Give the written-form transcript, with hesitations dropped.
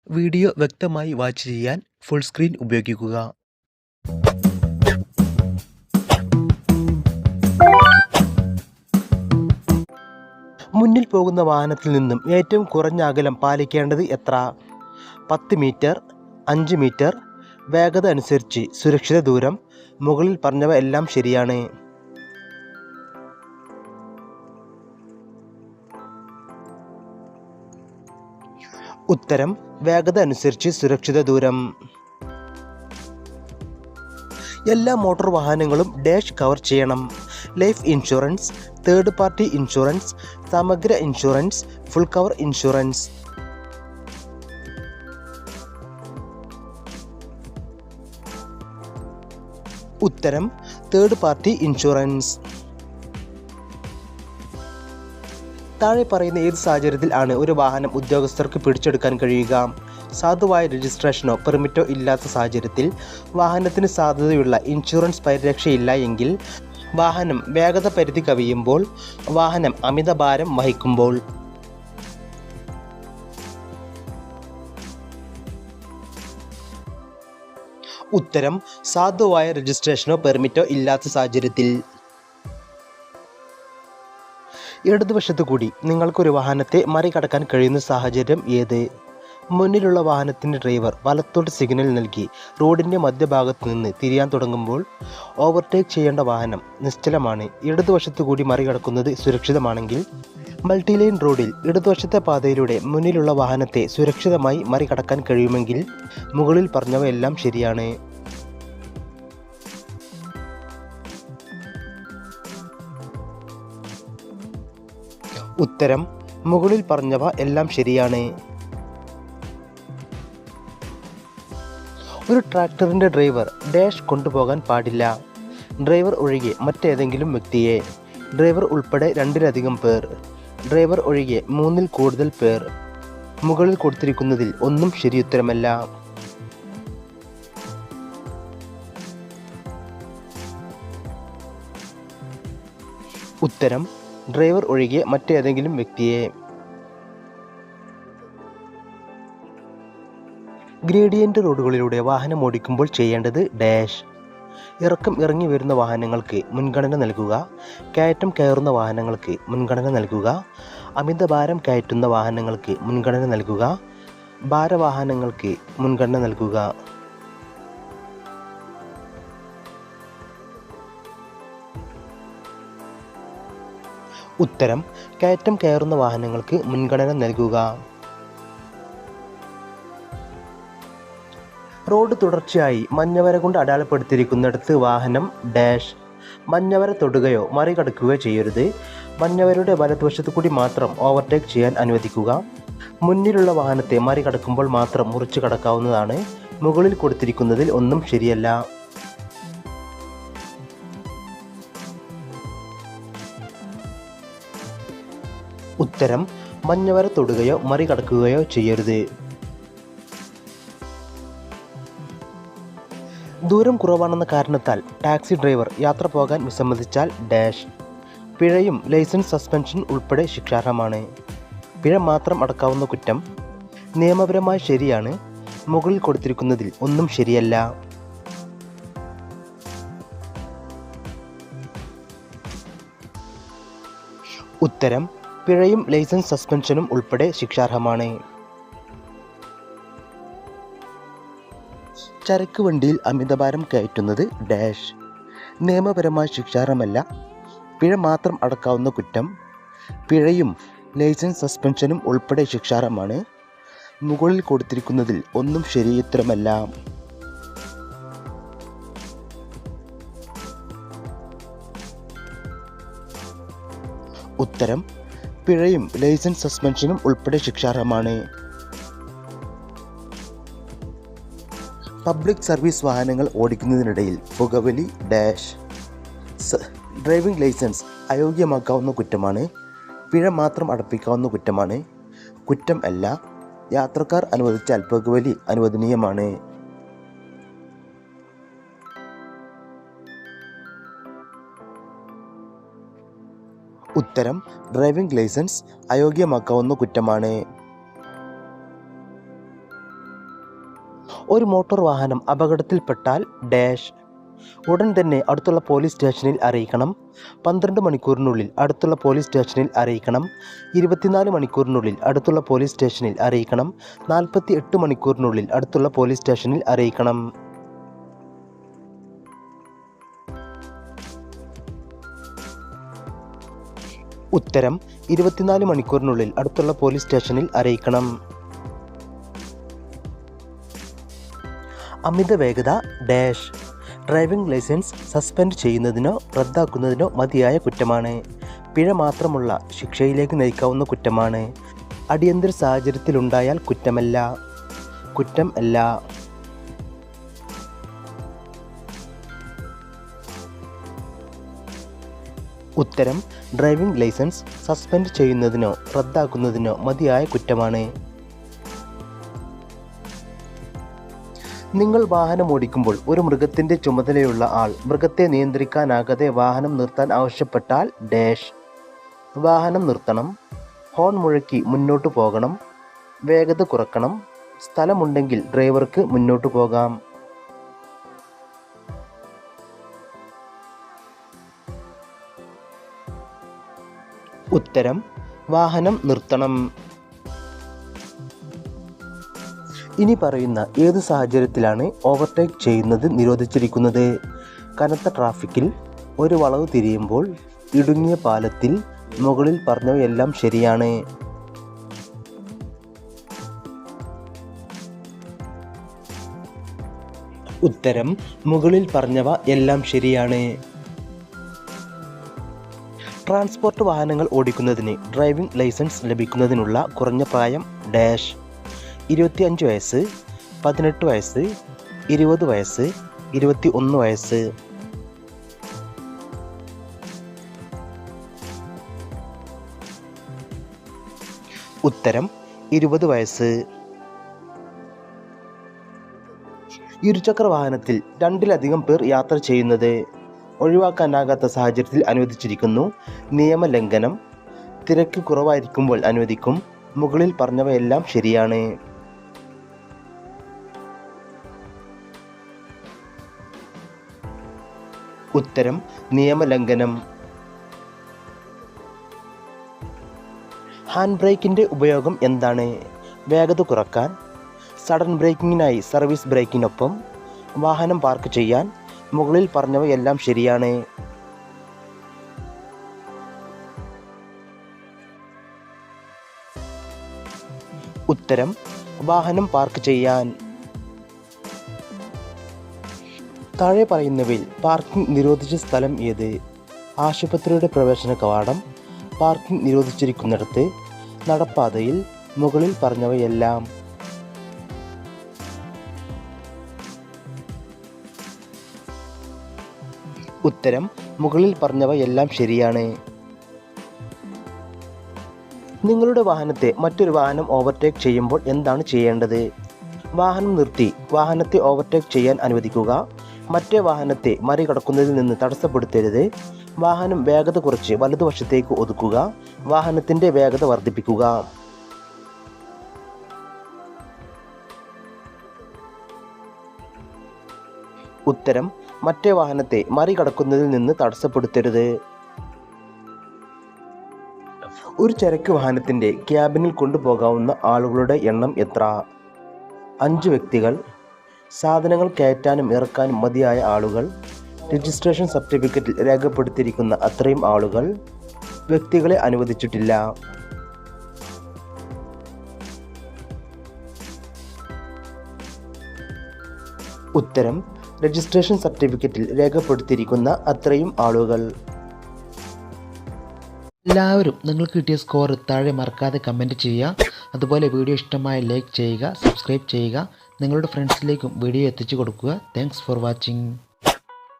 Video വ്യക്തമായി watch ചെയ്യാൻ full screen ഉപയോഗിക്കുക. മുന്നിൽ പോകുന്ന വാഹനത്തിൽ നിന്നും ഏറ്റവും കുറഞ്ഞ അകലം പാലിക്കേണ്ടത് എത്ര? 10 മീറ്റർ, 5 മീറ്റർ, വേഗത അനുസരിച്ച് സുരക്ഷിത ദൂരം. മുകളിൽ പറഞ്ഞവ എല്ലാം ശരിയാണ്. ഉത്തരം വേഗത അനുസരിച്ച് സുരക്ഷിത ദൂരം. എല്ലാ മോട്ടോർ വാഹനങ്ങളും ഡാഷ് കവർ ചെയ്യണം. Life insurance, third party insurance, സമഗ്ര ഇൻഷുറൻസ്, ഫുൾ കവർ ഇൻഷുറൻസ്. ഉത്തരം തേർഡ് പാർട്ടി ഇൻഷുറൻസ്. താഴെ പറയുന്ന ഏത് സാഹചര്യത്തിൽ ആണ് ഒരു വാഹനം ഉദ്യോഗസ്ഥർക്ക് പിടിച്ചെടുക്കാൻ കഴിയുക? സാധുവായ രജിസ്ട്രേഷനോ പെർമിറ്റോ ഇല്ലാത്ത സാഹചര്യത്തിൽ, വാഹനത്തിന് സാധുതയുള്ള ഇൻഷുറൻസ് പരിരക്ഷയില്ല എങ്കിൽ, വാഹനം വേഗത പരിധി കവിയുമ്പോൾ, വാഹനം അമിതഭാരം വഹിക്കുമ്പോൾ. ഉത്തരം സാധുവായ രജിസ്ട്രേഷനോ പെർമിറ്റോ ഇല്ലാത്ത സാഹചര്യത്തിൽ. ഇടതുവശത്തു കൂടി നിങ്ങൾക്കൊരു വാഹനത്തെ മറികടക്കാൻ കഴിയുന്ന സാഹചര്യം ഏത്? മുന്നിലുള്ള വാഹനത്തിൻ്റെ ഡ്രൈവർ വലത്തോട്ട് സിഗ്നൽ നൽകി റോഡിൻ്റെ മധ്യഭാഗത്ത് നിന്ന് തിരിയാൻ തുടങ്ങുമ്പോൾ ഓവർടേക്ക് ചെയ്യേണ്ട വാഹനം നിശ്ചലമാണ്. ഇടതുവശത്തു കൂടി മറികടക്കുന്നത് സുരക്ഷിതമാണെങ്കിൽ, മൾട്ടിലൈൻ റോഡിൽ ഇടതുവശത്തെ പാതയിലൂടെ മുന്നിലുള്ള വാഹനത്തെ സുരക്ഷിതമായി മറികടക്കാൻ കഴിയുമെങ്കിൽ, മുകളിൽ പറഞ്ഞവയെല്ലാം ശരിയാണ്. ഉത്തരം മുകളിൽ പറഞ്ഞവ എല്ലാം ശരിയാണ്. ഒരു ട്രാക്ടറിൻ്റെ ഡ്രൈവർ ഡാഷ് കൊണ്ടുപോകാൻ പാടില്ല. ഡ്രൈവർ ഒഴികെ മറ്റേതെങ്കിലും വ്യക്തിയെ. ഡ്രൈവർ ഉൾപ്പെടെ 2-ലധികം പേർ. ഡ്രൈവർ ഒഴികെ 3-ൽ കൂടുതൽ പേർ. മുകളിൽ കൊടുത്തിരിക്കുന്നതിൽ ഒന്നും ശരിയുത്തരമല്ല. ഉത്തരം ഡ്രൈവർ ഒഴികെ മറ്റേതെങ്കിലും വ്യക്തിയെ. ഗ്രേഡിയൻ്റ് റോഡുകളിലൂടെ വാഹനം ഓടിക്കുമ്പോൾ ചെയ്യേണ്ടത് ഡാഷ്. ഇറക്കം ഇറങ്ങി വരുന്ന വാഹനങ്ങൾക്ക് മുൻഗണന നൽകുക. കയറ്റം കയറുന്ന വാഹനങ്ങൾക്ക് മുൻഗണന നൽകുക. അമിതഭാരം കയറ്റുന്ന വാഹനങ്ങൾക്ക് മുൻഗണന നൽകുക. ഭാരവാഹനങ്ങൾക്ക് മുൻഗണന നൽകുക. ഉത്തരം കയറ്റം കയറുന്ന വാഹനങ്ങൾക്ക് മുൻഗണന നൽകുക. റോഡ് തുടർച്ചയായി മഞ്ഞവര കൊണ്ട് അടയാളപ്പെടുത്തിയിരിക്കുന്നിടത്ത് വാഹനം ഡാഷ്. മഞ്ഞവര തൊടുകയോ മറികടക്കുകയോ ചെയ്യരുത്. മഞ്ഞവരയുടെ വലതുവശത്തു കൂടി മാത്രം ഓവർടേക്ക് ചെയ്യാൻ അനുവദിക്കുക. മുന്നിലുള്ള വാഹനത്തെ മറികടക്കുമ്പോൾ മാത്രം മുറിച്ചു കടക്കാവുന്നതാണ്. മുകളിൽ കൊടുത്തിരിക്കുന്നതിൽ ഒന്നും ശരിയല്ല. ഉത്തരം മഞ്ഞവര തൊടുകയോ മറികടക്കുകയോ ചെയ്യരുത്. ദൂരം കുറവാണെന്ന കാരണത്താൽ ടാക്സി ഡ്രൈവർ യാത്ര പോകാൻ വിസമ്മതിച്ചാൽ ഡാഷ്. പിഴയും ലൈസൻസ് സസ്പെൻഷൻ ഉൾപ്പെടെ ശിക്ഷാർഹമാണ്. പിഴ മാത്രം അടക്കാവുന്ന കുറ്റം. നിയമപരമായി ശരിയാണ്. മുകളിൽ കൊടുത്തിരിക്കുന്നതിൽ ഒന്നും ശരിയല്ല. ഉത്തരം പിഴയും ലൈസൻസ് സസ്പെൻഷനും ഉൾപ്പെടെ ശിക്ഷാർഹമാണ്. ചരക്ക് വണ്ടിയിൽ അമിതഭാരം കയറ്റുന്നത് ഡാഷ്. നിയമപരമായി ശിക്ഷാർഹമല്ല. പിഴ മാത്രം അടക്കാവുന്ന കുറ്റം. പിഴയും ലൈസൻസ് സസ്പെൻഷനും ഉൾപ്പെടെ ശിക്ഷാർഹമാണ്. മുകളിൽ കൊടുത്തിരിക്കുന്നതിൽ ഒന്നും ശരിയുത്തരമല്ല. ഉത്തരം പിഴയും ലൈസൻസ് സസ്പെൻഷനും ഉൾപ്പെടെ ശിക്ഷാർഹമാണ്. പബ്ലിക് സർവീസ് വാഹനങ്ങൾ ഓടിക്കുന്നതിനിടയിൽ പുകവലി ഡാഷ്. ഡ്രൈവിംഗ് ലൈസൻസ് അയോഗ്യമാക്കാവുന്ന കുറ്റമാണ്. പിഴ മാത്രം അടപ്പിക്കാവുന്ന കുറ്റമാണ്. കുറ്റം അല്ല. യാത്രക്കാർ അനുവദിച്ചാൽ പുകവലി അനുവദനീയമാണ്. ഉത്തരം ഡ്രൈവിംഗ് ലൈസൻസ് അയോഗ്യമാക്കാവുന്ന കുറ്റമാണ്. ഒരു മോട്ടോർ വാഹനം അപകടത്തിൽപ്പെട്ടാൽ ഡാഷ്. ഉടൻ തന്നെ അടുത്തുള്ള പോലീസ് സ്റ്റേഷനിൽ അറിയിക്കണം. 12 മണിക്കൂറിനുള്ളിൽ അടുത്തുള്ള പോലീസ് സ്റ്റേഷനിൽ അറിയിക്കണം. 24 മണിക്കൂറിനുള്ളിൽ അടുത്തുള്ള പോലീസ് സ്റ്റേഷനിൽ അറിയിക്കണം. 48 മണിക്കൂറിനുള്ളിൽ അടുത്തുള്ള പോലീസ് സ്റ്റേഷനിൽ അറിയിക്കണം. ഉത്തരം 24 മണിക്കൂറിനുള്ളിൽ അടുത്തുള്ള പോലീസ് സ്റ്റേഷനിൽ അറിയിക്കണം. അമിത വേഗത ഡാഷ്. ഡ്രൈവിംഗ് ലൈസൻസ് സസ്പെൻഡ് ചെയ്യുന്നതിനോ റദ്ദാക്കുന്നതിനോ മതിയായ കുറ്റമാണ്. പിഴ മാത്രമുള്ള ശിക്ഷയിലേക്ക് നയിക്കാവുന്ന കുറ്റമാണ്. അടിയന്തര സാഹചര്യത്തിലുണ്ടായാൽ കുറ്റം അല്ല. ഉത്തരം ഡ്രൈവിംഗ് ലൈസൻസ് സസ്പെൻഡ് ചെയ്യുന്നതിനോ റദ്ദാക്കുന്നതിനോ മതിയായ കുറ്റമാണ്. നിങ്ങൾ വാഹനം ഓടിക്കുമ്പോൾ ഒരു മൃഗത്തിൻ്റെ ചുമതലയുള്ള ആൾ മൃഗത്തെ നിയന്ത്രിക്കാനാകാതെ വാഹനം നിർത്താൻ ആവശ്യപ്പെട്ടാൽ ഡാഷ്. വാഹനം നിർത്തണം. ഹോൺ മുഴക്കി മുന്നോട്ട് പോകണം. വേഗത കുറക്കണം. സ്ഥലമുണ്ടെങ്കിൽ ഡ്രൈവർക്ക് മുന്നോട്ട് പോകാം. ഉത്തരം വാഹനം നിർത്തണം. ഇനി പറയുന്ന ഏത് സാഹചര്യത്തിലാണ് ഓവർടേക്ക് ചെയ്യുന്നത് നിരോധിച്ചിരിക്കുന്നത്? കനത്ത ട്രാഫിക്കിൽ, ഒരു വളവ് തിരിയുമ്പോൾ, ഇടുങ്ങിയ പാലത്തിൽ. മുകളിൽ പറഞ്ഞവയെല്ലാം ശരിയാണ്. ഉത്തരം മുകളിൽ പറഞ്ഞവ എല്ലാം ശരിയാണ്. ട്രാൻസ്പോർട്ട് വാഹനങ്ങൾ ഓടിക്കുന്നതിന് ഡ്രൈവിംഗ് ലൈസൻസ് ലഭിക്കുന്നതിനുള്ള കുറഞ്ഞ പ്രായം ഡാഷ്. 25 വയസ്സ്, 18 വയസ്സ്, 20 വയസ്സ്, 21 വയസ്സ്. ഉത്തരം 20 വയസ്സ്. ഇരുചക്ര വാഹനത്തിൽ 2-ലധികം പേർ യാത്ര ചെയ്യുന്നത് ഒഴിവാക്കാനാകാത്ത സാഹചര്യത്തിൽ അനുവദിച്ചിരിക്കുന്നു. നിയമലംഘനം. തിരക്ക് കുറവായിരിക്കുമ്പോൾ അനുവദിക്കും. മുകളിൽ പറഞ്ഞവയെല്ലാം ശരിയാണ്. ഉത്തരം നിയമലംഘനം. ഹാൻഡ് ബ്രേക്കിൻ്റെ ഉപയോഗം എന്താണ്? വേഗത കുറക്കാൻ, സഡൻ ബ്രേക്കിങ്ങിനായി സർവീസ് ബ്രേക്കിനൊപ്പം, വാഹനം പാർക്ക് ചെയ്യാൻ. മുകളിൽ പറഞ്ഞവയെല്ലാം ശരിയാണ്. ഉത്തരം വാഹനം പാർക്ക് ചെയ്യാൻ. താഴെ പറയുന്നവയിൽ പാർക്കിംഗ് നിരോധിച്ച സ്ഥലം ഏത്? ആശുപത്രിയുടെ പ്രവേശന കവാടം, പാർക്കിംഗ് നിരോധിച്ചിരിക്കുന്നിടത്ത്, നടപ്പാതയിൽ. മുകളിൽ പറഞ്ഞവയെല്ലാം. ഉത്തരം മുകളിൽ പറഞ്ഞവ എല്ലാം ശരിയാണ്. നിങ്ങളുടെ വാഹനത്തെ മറ്റൊരു വാഹനം ഓവർടേക്ക് ചെയ്യുമ്പോൾ എന്താണ് ചെയ്യേണ്ടത്? വാഹനം നിർത്തി വാഹനത്തെ ഓവർടേക്ക് ചെയ്യാൻ അനുവദിക്കുക. മറ്റേ വാഹനത്തെ മറികടക്കുന്നതിൽ നിന്ന് തടസ്സപ്പെടുത്തരുത്. വാഹനം വേഗത കുറച്ച് വലതുവശത്തേക്ക് ഒതുക്കുക. വാഹനത്തിൻ്റെ വേഗത വർദ്ധിപ്പിക്കുക. ഉത്തരം മറ്റേ വാഹനത്തെ മറികടക്കുന്നതിൽ നിന്ന് തടസ്സപ്പെടുത്തരുത്. ഒരു ചരക്ക് വാഹനത്തിൻ്റെ ക്യാബിനിൽ കൊണ്ടുപോകാവുന്ന ആളുകളുടെ എണ്ണം എത്ര? 5 വ്യക്തികൾ. സാധനങ്ങൾ കയറ്റാനും ഇറക്കാനും മതിയായ ആളുകൾ. രജിസ്ട്രേഷൻ സർട്ടിഫിക്കറ്റിൽ രേഖപ്പെടുത്തിയിരിക്കുന്ന അത്രയും ആളുകൾ. വ്യക്തികളെ അനുവദിച്ചിട്ടില്ല. ഉത്തരം രജിസ്ട്രേഷൻ സർട്ടിഫിക്കറ്റിൽ രേഖപ്പെടുത്തിയിരിക്കുന്ന അത്രയും ആളുകൾ. എല്ലാവരും നിങ്ങൾക്ക് കിട്ടിയ സ്കോർ താഴെ മറക്കാതെ കമൻറ്റ് ചെയ്യുക. അതുപോലെ വീഡിയോ ഇഷ്ടമായ ലൈക്ക് ചെയ്യുക, സബ്സ്ക്രൈബ് ചെയ്യുക. നിങ്ങളുടെ ഫ്രണ്ട്സിലേക്കും വീഡിയോ എത്തിച്ചു കൊടുക്കുക. Thanks for watching.